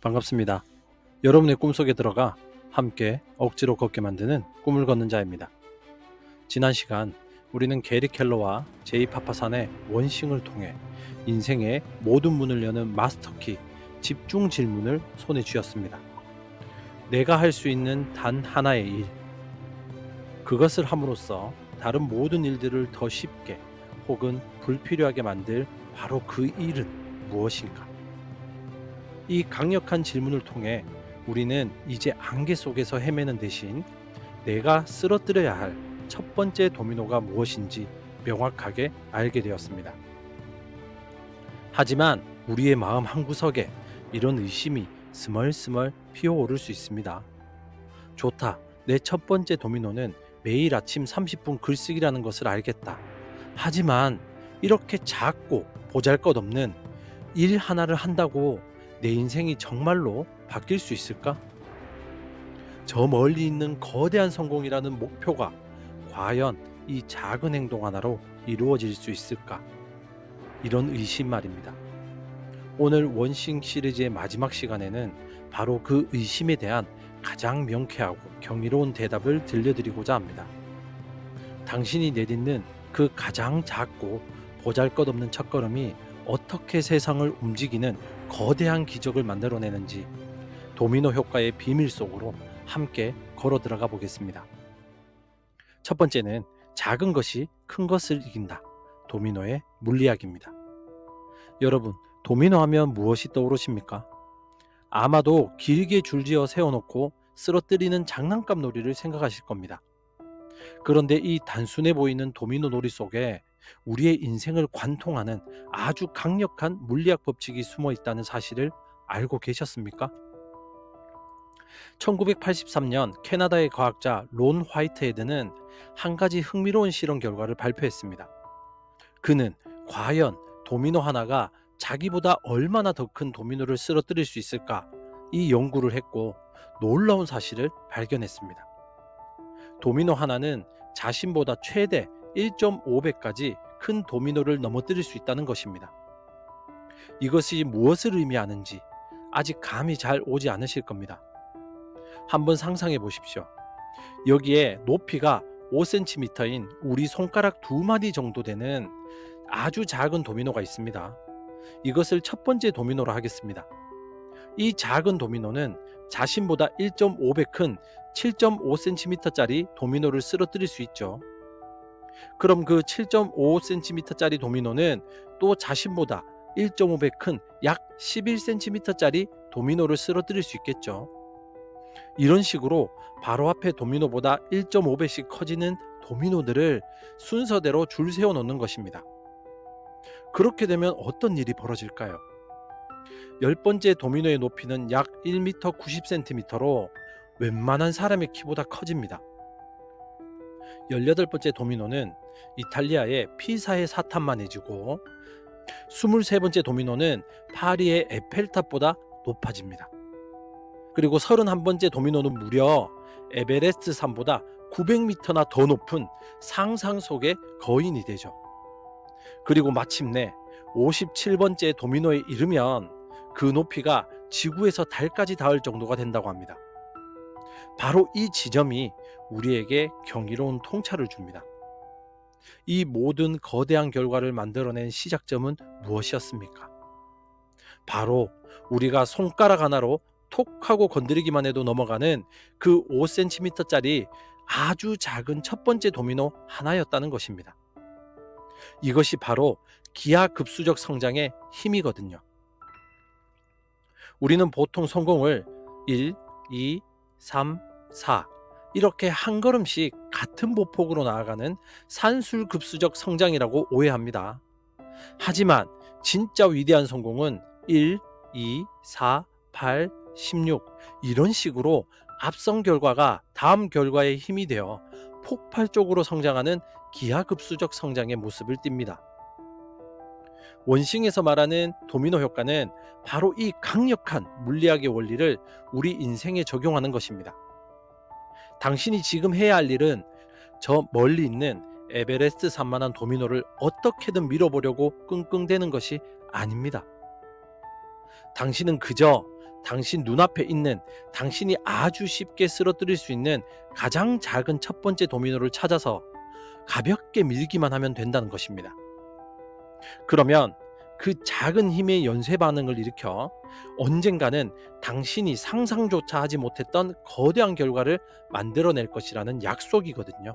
반갑습니다. 여러분의 꿈속에 들어가 함께 억지로 걷게 만드는 꿈을 걷는 자입니다. 지난 시간 우리는 게리 켈러와 제이 파파산의 원싱을 통해 인생의 모든 문을 여는 마스터키 집중 질문을 손에 쥐었습니다. 내가 할 수 있는 단 하나의 일, 그것을 함으로써 다른 모든 일들을 더 쉽게 혹은 불필요하게 만들 바로 그 일은 무엇인가? 이 강력한 질문을 통해 우리는 이제 안개 속에서 헤매는 대신 내가 쓰러뜨려야 할 첫 번째 도미노가 무엇인지 명확하게 알게 되었습니다. 하지만 우리의 마음 한구석에 이런 의심이 스멀스멀 피어오를 수 있습니다. 좋다. 내 첫 번째 도미노는 매일 아침 30분 글쓰기라는 것을 알겠다. 하지만 이렇게 작고 보잘것없는 일 하나를 한다고 내 인생이 정말로 바뀔 수 있을까? 저 멀리 있는 거대한 성공이라는 목표가 과연 이 작은 행동 하나로 이루어질 수 있을까? 이런 의심 말입니다. 오늘 원싱 시리즈의 마지막 시간에는 바로 그 의심에 대한 가장 명쾌하고 경이로운 대답을 들려드리고자 합니다. 당신이 내딛는 그 가장 작고 보잘것없는 첫걸음이 어떻게 세상을 움직이는 거대한 기적을 만들어내는지 도미노 효과의 비밀 속으로 함께 걸어 들어가 보겠습니다. 첫 번째는 작은 것이 큰 것을 이긴다. 도미노의 물리학입니다. 여러분, 도미노 하면 무엇이 떠오르십니까? 아마도 길게 줄지어 세워놓고 쓰러뜨리는 장난감 놀이를 생각하실 겁니다. 그런데 이 단순해 보이는 도미노 놀이 속에 우리의 인생을 관통하는 아주 강력한 물리학 법칙이 숨어 있다는 사실을 알고 계셨습니까? 1983년 캐나다의 과학자 론 화이트헤드는 한 가지 흥미로운 실험 결과를 발표했습니다. 그는 과연 도미노 하나가 자기보다 얼마나 더 큰 도미노를 쓰러뜨릴 수 있을까? 이 연구를 했고 놀라운 사실을 발견했습니다. 도미노 하나는 자신보다 최대 1.5배까지 큰 도미노를 넘어뜨릴 수 있다는 것입니다. 이것이 무엇을 의미하는지 아직 감이 잘 오지 않으실 겁니다. 한번 상상해 보십시오. 여기에 높이가 5cm인 우리 손가락 2마디 정도 되는 아주 작은 도미노가 있습니다. 이것을 첫 번째 도미노로 하겠습니다. 이 작은 도미노는 자신보다 1.5배 큰 7.5cm짜리 도미노를 쓰러뜨릴 수 있죠. 그럼 그 7.5cm짜리 도미노는 또 자신보다 1.5배 큰 약 11cm짜리 도미노를 쓰러뜨릴 수 있겠죠. 이런 식으로 바로 앞에 도미노보다 1.5배씩 커지는 도미노들을 순서대로 줄 세워 놓는 것입니다. 그렇게 되면 어떤 일이 벌어질까요? 10번째 도미노의 높이는 약 1m 90cm로 웬만한 사람의 키보다 커집니다. 18번째 도미노는 이탈리아의 피사의 사탑만 해지고 23번째 도미노는 파리의 에펠탑보다 높아집니다. 그리고 31번째 도미노는 무려 에베레스트 산보다 900m나 더 높은 상상 속의 거인이 되죠. 그리고 마침내 57번째 도미노에 이르면 그 높이가 지구에서 달까지 닿을 정도가 된다고 합니다. 바로 이 지점이 우리에게 경이로운 통찰을 줍니다. 이 모든 거대한 결과를 만들어낸 시작점은 무엇이었습니까? 바로 우리가 손가락 하나로 톡 하고 건드리기만 해도 넘어가는 그 5cm짜리 아주 작은 첫 번째 도미노 하나였다는 것입니다. 이것이 바로 기하급수적 성장의 힘이거든요. 우리는 보통 성공을 1, 2, 3, 4 이렇게 한 걸음씩 같은 보폭으로 나아가는 산술급수적 성장이라고 오해합니다. 하지만 진짜 위대한 성공은 1, 2, 4, 8, 16 이런 식으로 앞선 결과가 다음 결과의 힘이 되어 폭발적으로 성장하는 기하급수적 성장의 모습을 띱니다. 원싱에서 말하는 도미노 효과는 바로 이 강력한 물리학의 원리를 우리 인생에 적용하는 것입니다. 당신이 지금 해야 할 일은 저 멀리 있는 에베레스트 산만한 도미노를 어떻게든 밀어보려고 끙끙대는 것이 아닙니다. 당신은 그저 당신 눈앞에 있는 당신이 아주 쉽게 쓰러뜨릴 수 있는 가장 작은 첫 번째 도미노를 찾아서 가볍게 밀기만 하면 된다는 것입니다. 그러면 그 작은 힘의 연쇄 반응을 일으켜 언젠가는 당신이 상상조차 하지 못했던 거대한 결과를 만들어낼 것이라는 약속이거든요.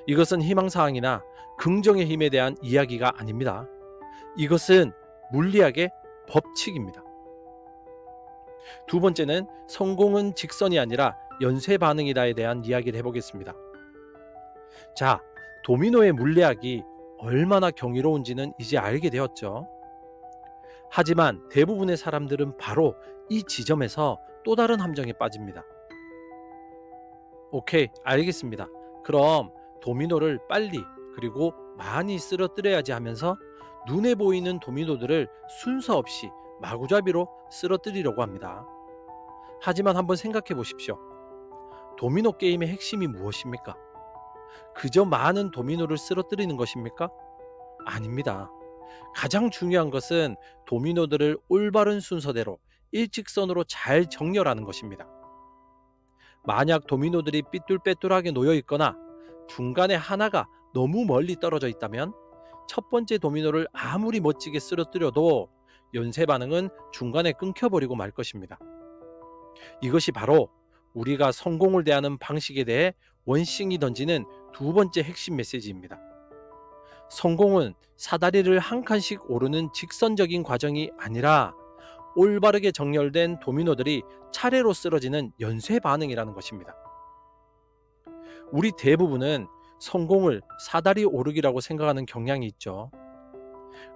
이것은 희망사항이나 긍정의 힘에 대한 이야기가 아닙니다. 이것은 물리학의 법칙입니다. 두 번째는 성공은 직선이 아니라 연쇄 반응이다에 대한 이야기를 해보겠습니다. 자, 도미노의 물리학이 얼마나 경이로운지는 이제 알게 되었죠. 하지만 대부분의 사람들은 바로 이 지점에서 또 다른 함정에 빠집니다. 오케이, 알겠습니다. 그럼 도미노를 빨리 그리고 많이 쓰러뜨려야지 하면서 눈에 보이는 도미노들을 순서 없이 마구잡이로 쓰러뜨리려고 합니다. 하지만 한번 생각해 보십시오. 도미노 게임의 핵심이 무엇입니까? 그저 많은 도미노를 쓰러뜨리는 것입니까? 아닙니다. 가장 중요한 것은 도미노들을 올바른 순서대로 일직선으로 잘 정렬하는 것입니다. 만약 도미노들이 삐뚤빼뚤하게 놓여 있거나 중간에 하나가 너무 멀리 떨어져 있다면 첫 번째 도미노를 아무리 멋지게 쓰러뜨려도 연쇄 반응은 중간에 끊겨버리고 말 것입니다. 이것이 바로 우리가 성공을 대하는 방식에 대해 원싱이 던지는 두 번째 핵심 메시지입니다. 성공은 사다리를 한 칸씩 오르는 직선적인 과정이 아니라 올바르게 정렬된 도미노들이 차례로 쓰러지는 연쇄 반응이라는 것입니다. 우리 대부분은 성공을 사다리 오르기라고 생각하는 경향이 있죠.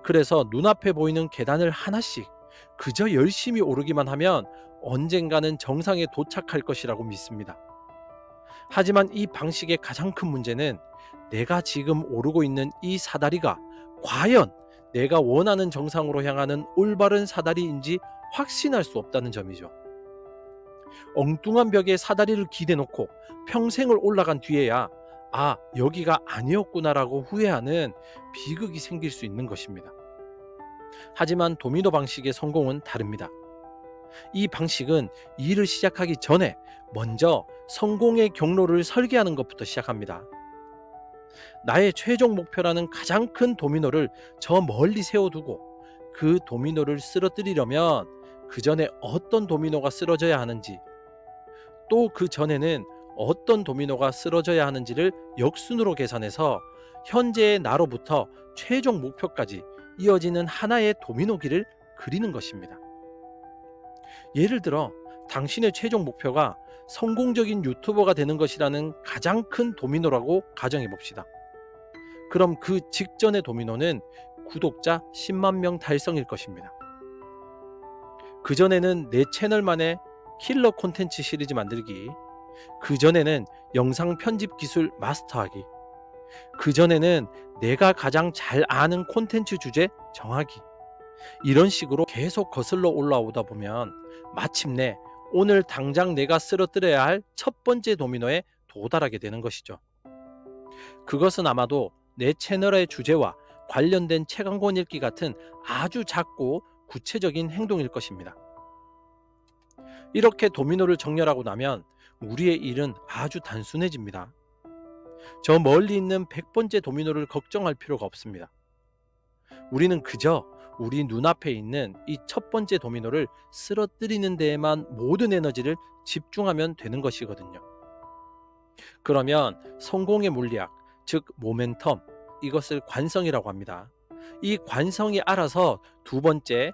그래서 눈앞에 보이는 계단을 하나씩 그저 열심히 오르기만 하면 언젠가는 정상에 도착할 것이라고 믿습니다. 하지만 이 방식의 가장 큰 문제는 내가 지금 오르고 있는 이 사다리가 과연 내가 원하는 정상으로 향하는 올바른 사다리인지 확신할 수 없다는 점이죠. 엉뚱한 벽에 사다리를 기대놓고 평생을 올라간 뒤에야 여기가 아니었구나라고 후회하는 비극이 생길 수 있는 것입니다. 하지만 도미노 방식의 성공은 다릅니다. 이 방식은 일을 시작하기 전에 먼저 성공의 경로를 설계하는 것부터 시작합니다. 나의 최종 목표라는 가장 큰 도미노를 저 멀리 세워두고 그 도미노를 쓰러뜨리려면 그 전에 어떤 도미노가 쓰러져야 하는지, 또 그 전에는 어떤 도미노가 쓰러져야 하는지를 역순으로 계산해서 현재의 나로부터 최종 목표까지 이어지는 하나의 도미노 길을 그리는 것입니다. 예를 들어 당신의 최종 목표가 성공적인 유튜버가 되는 것이라는 가장 큰 도미노라고 가정해 봅시다. 그럼 그 직전의 도미노는 구독자 10만 명 달성일 것입니다. 그전에는 내 채널만의 킬러 콘텐츠 시리즈 만들기, 그전에는 영상 편집 기술 마스터하기, 그전에는 내가 가장 잘 아는 콘텐츠 주제 정하기, 이런 식으로 계속 거슬러 올라오다 보면 마침내 오늘 당장 내가 쓰러뜨려야 할 첫 번째 도미노에 도달하게 되는 것이죠. 그것은 아마도 내 채널의 주제와 관련된 책 한 권 읽기 같은 아주 작고 구체적인 행동일 것입니다. 이렇게 도미노를 정렬하고 나면 우리의 일은 아주 단순해집니다. 저 멀리 있는 100번째 도미노를 걱정할 필요가 없습니다. 우리는 그저 우리 눈앞에 있는 이 첫 번째 도미노를 쓰러뜨리는 데에만 모든 에너지를 집중하면 되는 것이거든요. 그러면 성공의 물리학, 즉 모멘텀, 이것을 관성이라고 합니다. 이 관성이 알아서 두 번째,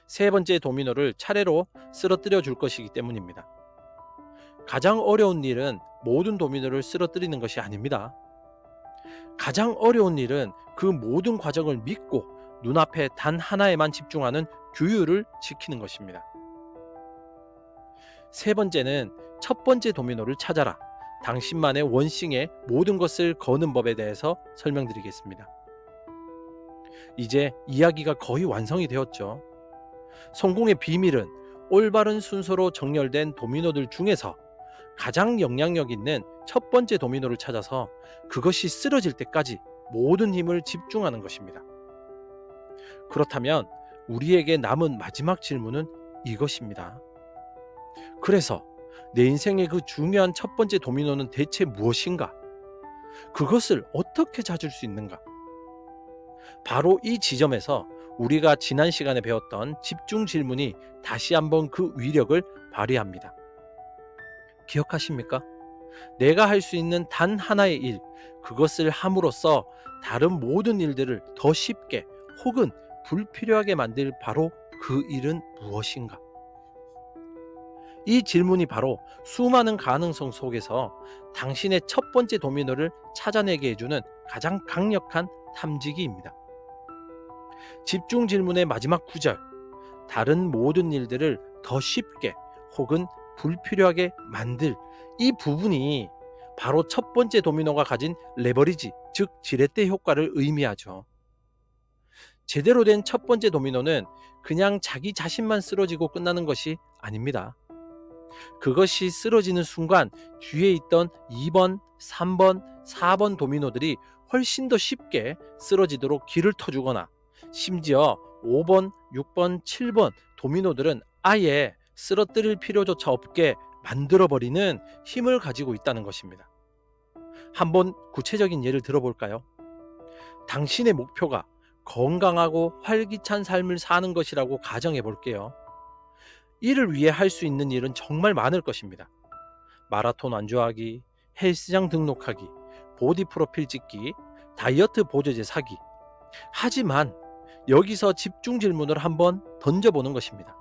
세 번째 도미노를 차례로 쓰러뜨려 줄 것이기 때문입니다. 가장 어려운 일은 모든 도미노를 쓰러뜨리는 것이 아닙니다. 가장 어려운 일은 그 모든 과정을 믿고 눈앞에 단 하나에만 집중하는 규율을 지키는 것입니다. 세 번째는 첫 번째 도미노를 찾아라. 당신만의 원싱에 모든 것을 거는 법에 대해서 설명드리겠습니다. 이제 이야기가 거의 완성이 되었죠. 성공의 비밀은 올바른 순서로 정렬된 도미노들 중에서 가장 영향력 있는 첫 번째 도미노를 찾아서 그것이 쓰러질 때까지 모든 힘을 집중하는 것입니다. 그렇다면 우리에게 남은 마지막 질문은 이것입니다. 그래서 내 인생의 그 중요한 첫 번째 도미노는 대체 무엇인가? 그것을 어떻게 찾을 수 있는가? 바로 이 지점에서 우리가 지난 시간에 배웠던 집중 질문이 다시 한번 그 위력을 발휘합니다. 기억하십니까? 내가 할 수 있는 단 하나의 일, 그것을 함으로써 다른 모든 일들을 더 쉽게 혹은 불필요하게 만들 바로 그 일은 무엇인가? 이 질문이 바로 수많은 가능성 속에서 당신의 첫 번째 도미노를 찾아내게 해주는 가장 강력한 탐지기입니다. 집중 질문의 마지막 구절, 다른 모든 일들을 더 쉽게 혹은 불필요하게 만들 이 부분이 바로 첫 번째 도미노가 가진 레버리지, 즉 지렛대 효과를 의미하죠. 제대로 된 첫 번째 도미노는 그냥 자기 자신만 쓰러지고 끝나는 것이 아닙니다. 그것이 쓰러지는 순간 뒤에 있던 2번, 3번, 4번 도미노들이 훨씬 더 쉽게 쓰러지도록 길을 터주거나 심지어 5번, 6번, 7번 도미노들은 아예 쓰러뜨릴 필요조차 없게 만들어버리는 힘을 가지고 있다는 것입니다. 한번 구체적인 예를 들어볼까요? 당신의 목표가 건강하고 활기찬 삶을 사는 것이라고 가정해 볼게요. 이를 위해 할 수 있는 일은 정말 많을 것입니다. 마라톤 완주하기, 헬스장 등록하기, 보디 프로필 찍기, 다이어트 보조제 사기. 하지만 여기서 집중 질문을 한번 던져보는 것입니다.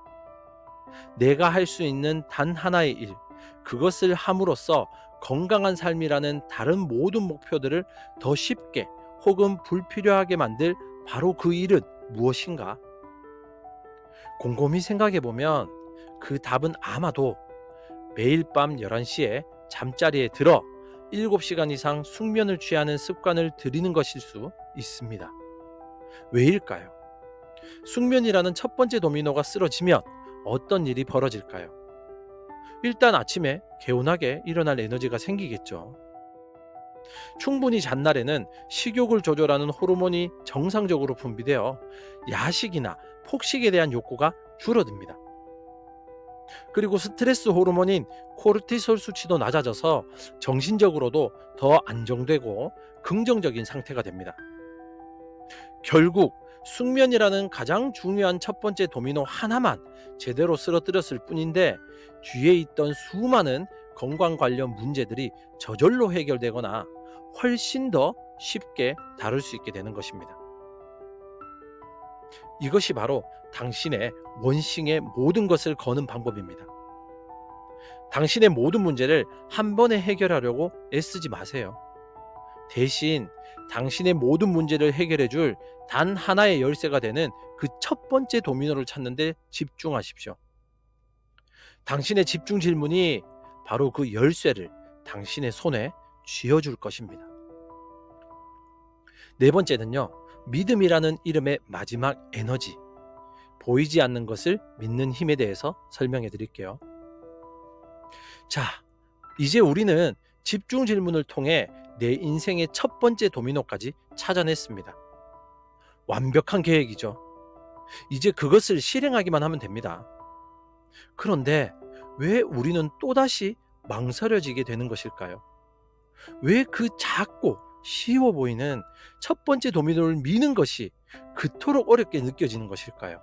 내가 할 수 있는 단 하나의 일, 그것을 함으로써 건강한 삶이라는 다른 모든 목표들을 더 쉽게 혹은 불필요하게 만들 바로 그 일은 무엇인가? 곰곰이 생각해 보면 그 답은 아마도 매일 밤 11시에 잠자리에 들어 7시간 이상 숙면을 취하는 습관을 들이는 것일 수 있습니다. 왜일까요? 숙면이라는 첫 번째 도미노가 쓰러지면 어떤 일이 벌어질까요? 일단 아침에 개운하게 일어날 에너지가 생기겠죠. 충분히 잔 날에는 식욕을 조절하는 호르몬이 정상적으로 분비되어 야식이나 폭식에 대한 욕구가 줄어듭니다. 그리고 스트레스 호르몬인 코르티솔 수치도 낮아져서 정신적으로도 더 안정되고 긍정적인 상태가 됩니다. 결국 숙면이라는 가장 중요한 첫 번째 도미노 하나만 제대로 쓰러뜨렸을 뿐인데 뒤에 있던 수많은 건강 관련 문제들이 저절로 해결되거나 훨씬 더 쉽게 다룰 수 있게 되는 것입니다. 이것이 바로 당신의 원싱의 모든 것을 거는 방법입니다. 당신의 모든 문제를 한 번에 해결하려고 애쓰지 마세요. 대신 당신의 모든 문제를 해결해 줄 단 하나의 열쇠가 되는 그 첫 번째 도미노를 찾는 데 집중하십시오. 당신의 집중 질문이 바로 그 열쇠를 당신의 손에 쥐어줄 것입니다. 네 번째는요, 믿음이라는 이름의 마지막 에너지, 보이지 않는 것을 믿는 힘에 대해서 설명해 드릴게요. 자, 이제 우리는 집중 질문을 통해 내 인생의 첫 번째 도미노까지 찾아냈습니다. 완벽한 계획이죠. 이제 그것을 실행하기만 하면 됩니다. 그런데 왜 우리는 또다시 망설여지게 되는 것일까요? 왜 그 작고 쉬워 보이는 첫 번째 도미노를 미는 것이 그토록 어렵게 느껴지는 것일까요?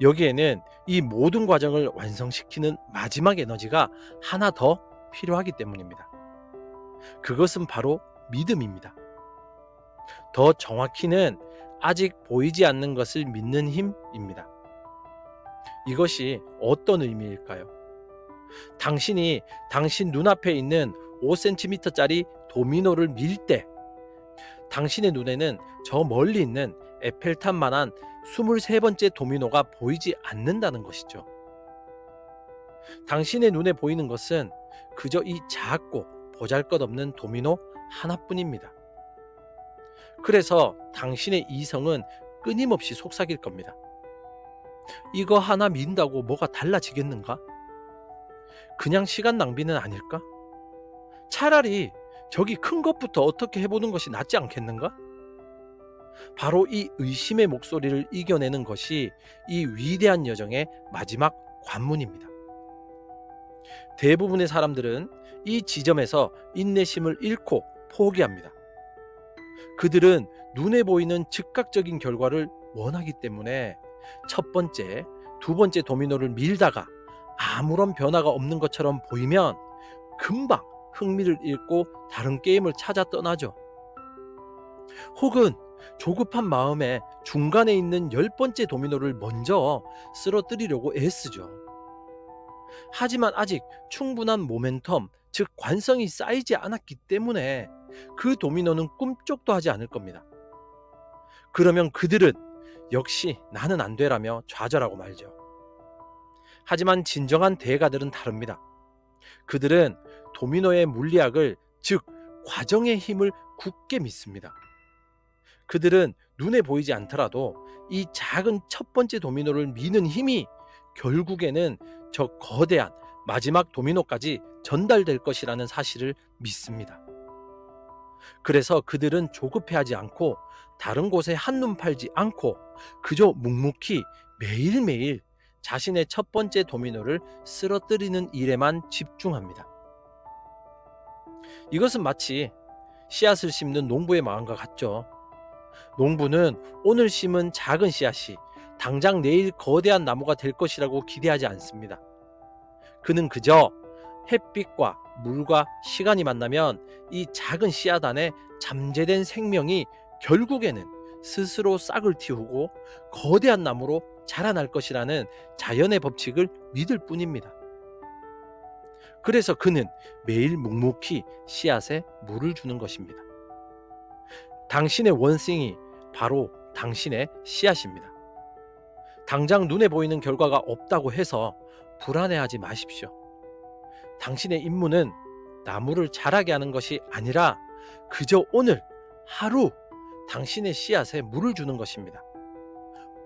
여기에는 이 모든 과정을 완성시키는 마지막 에너지가 하나 더 필요하기 때문입니다. 그것은 바로 믿음입니다. 더 정확히는 아직 보이지 않는 것을 믿는 힘입니다. 이것이 어떤 의미일까요? 당신이 당신 눈앞에 있는 5cm짜리 도미노를 밀 때 당신의 눈에는 저 멀리 있는 에펠탑만한 23번째 도미노가 보이지 않는다는 것이죠. 당신의 눈에 보이는 것은 그저 이 작고 보잘것없는 도미노 하나뿐입니다. 그래서 당신의 이성은 끊임없이 속삭일 겁니다. 이거 하나 민다고 뭐가 달라지겠는가? 그냥 시간 낭비는 아닐까? 차라리 저기 큰 것부터 어떻게 해보는 것이 낫지 않겠는가? 바로 이 의심의 목소리를 이겨내는 것이 이 위대한 여정의 마지막 관문입니다. 대부분의 사람들은 이 지점에서 인내심을 잃고 포기합니다. 그들은 눈에 보이는 즉각적인 결과를 원하기 때문에 첫 번째, 두 번째 도미노를 밀다가 아무런 변화가 없는 것처럼 보이면 금방 흥미를 잃고 다른 게임을 찾아 떠나죠. 혹은 조급한 마음에 중간에 있는 열 번째 도미노를 먼저 쓰러뜨리려고 애쓰죠. 하지만 아직 충분한 모멘텀, 즉 관성이 쌓이지 않았기 때문에 그 도미노는 꿈쩍도 하지 않을 겁니다. 그러면 그들은 역시 나는 안 되라며 좌절하고 말죠. 하지만 진정한 대가들은 다릅니다. 그들은 도미노의 물리학을, 즉 과정의 힘을 굳게 믿습니다. 그들은 눈에 보이지 않더라도 이 작은 첫 번째 도미노를 미는 힘이 결국에는 저 거대한 마지막 도미노까지 전달될 것이라는 사실을 믿습니다. 그래서 그들은 조급해하지 않고 다른 곳에 한눈 팔지 않고 그저 묵묵히 매일매일 자신의 첫 번째 도미노를 쓰러뜨리는 일에만 집중합니다. 이것은 마치 씨앗을 심는 농부의 마음과 같죠. 농부는 오늘 심은 작은 씨앗이 당장 내일 거대한 나무가 될 것이라고 기대하지 않습니다. 그는 그저 햇빛과 물과 시간이 만나면 이 작은 씨앗 안에 잠재된 생명이 결국에는 스스로 싹을 틔우고 거대한 나무로 자라날 것이라는 자연의 법칙을 믿을 뿐입니다. 그래서 그는 매일 묵묵히 씨앗에 물을 주는 것입니다. 당신의 원숭이 바로 당신의 씨앗입니다. 당장 눈에 보이는 결과가 없다고 해서 불안해하지 마십시오. 당신의 임무는 나무를 자라게 하는 것이 아니라 그저 오늘 하루 당신의 씨앗에 물을 주는 것입니다.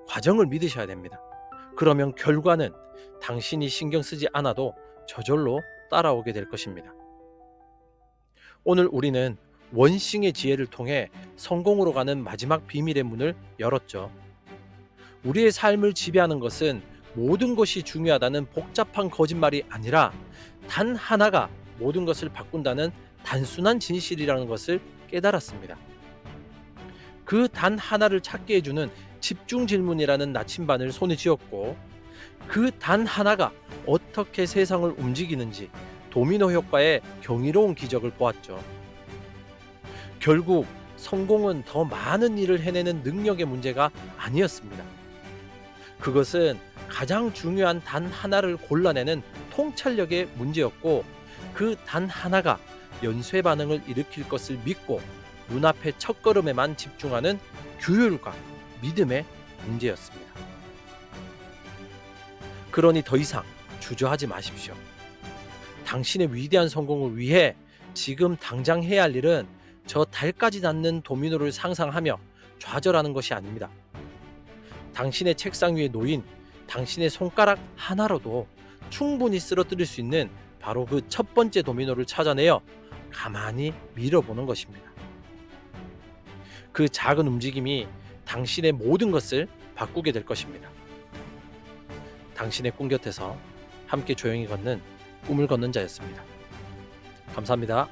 과정을 믿으셔야 됩니다. 그러면 결과는 당신이 신경 쓰지 않아도 저절로 따라오게 될 것입니다. 오늘 우리는 원싱의 지혜를 통해 성공으로 가는 마지막 비밀의 문을 열었죠. 우리의 삶을 지배하는 것은 모든 것이 중요하다는 복잡한 거짓말이 아니라 단 하나가 모든 것을 바꾼다는 단순한 진실이라는 것을 깨달았습니다. 그 단 하나를 찾게 해주는 집중 질문이라는 나침반을 손에 쥐었고 그 단 하나가 어떻게 세상을 움직이는지 도미노 효과의 경이로운 기적을 보았죠. 결국 성공은 더 많은 일을 해내는 능력의 문제가 아니었습니다. 그것은 가장 중요한 단 하나를 골라내는 통찰력의 문제였고 그 단 하나가 연쇄 반응을 일으킬 것을 믿고 눈앞의 첫걸음에만 집중하는 규율과 믿음의 문제였습니다. 그러니 더 이상 주저하지 마십시오. 당신의 위대한 성공을 위해 지금 당장 해야 할 일은 저 달까지 닿는 도미노를 상상하며 좌절하는 것이 아닙니다. 당신의 책상 위에 놓인 당신의 손가락 하나로도 충분히 쓰러뜨릴 수 있는 바로 그 첫 번째 도미노를 찾아내어 가만히 밀어보는 것입니다. 그 작은 움직임이 당신의 모든 것을 바꾸게 될 것입니다. 당신의 꿈 곁에서 함께 조용히 걷는 꿈을 걷는 자였습니다. 감사합니다.